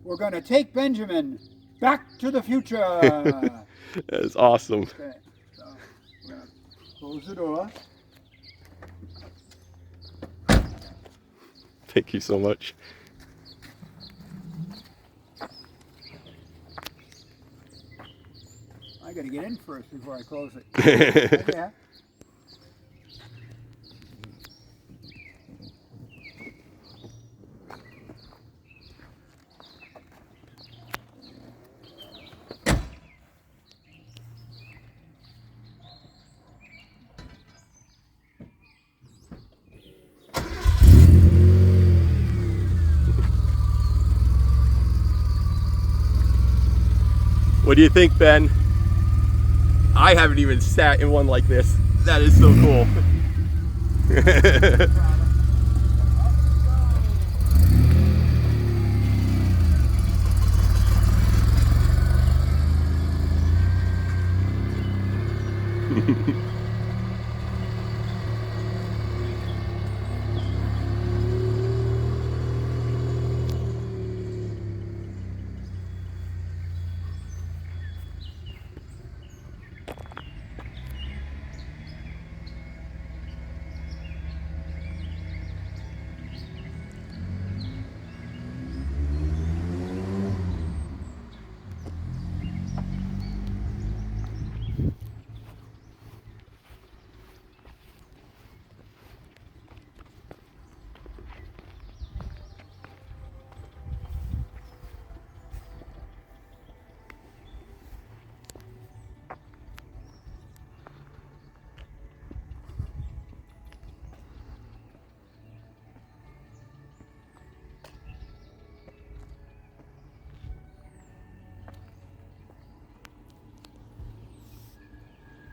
we're going to take Benjamin back to the future. That is awesome. Okay, so we're going to close the door. Thank you so much. I got to get in first before I close it. Okay. What do you think, Ben? I haven't even sat in one like this. That is so cool.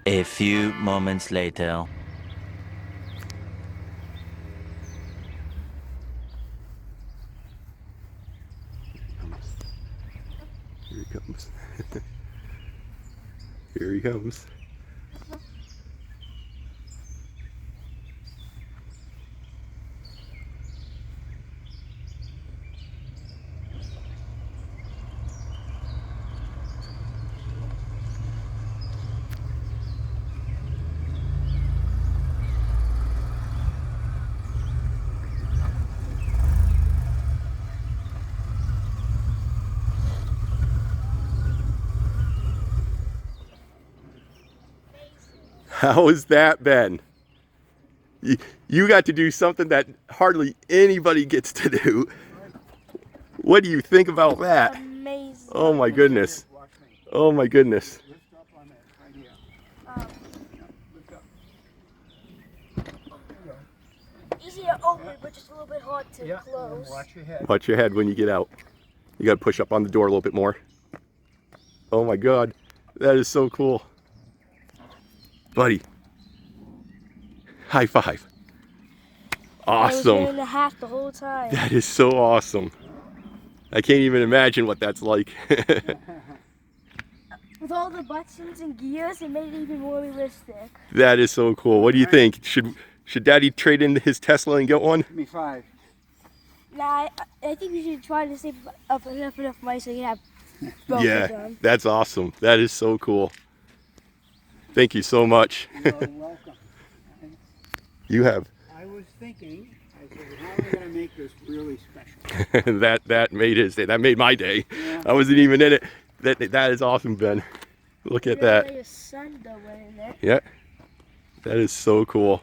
A few moments later. Here he comes. Here he comes. How was that, Ben? You got to do something that hardly anybody gets to do. What do you think about that? Amazing. Oh my goodness. Oh my goodness. Lift up on that, right here. Um, Lift up. easy to open, but just a little bit hard to Yeah, close. watch your head. Watch your head when you get out. You got to push up on the door a little bit more. Oh my God. That is so cool. Buddy. High five. I was Awesome. in the hat the whole time. That is so awesome. I can't even imagine what that's like. With all the buttons and gears, it made it even more realistic. That is so cool. What do you think? Should Daddy trade in his Tesla and get one? Give me 5. Nah, I think we should try to save up enough money so you can have both of Yeah, them. that's awesome. That is so cool. Thank you so much. You're welcome. You have. I was thinking, I said, how am I going to make this really special? that made his day. That made my day. Yeah. I wasn't even in it. That is awesome, Ben. Look at that. Your son though went in there. Yeah. That is so cool.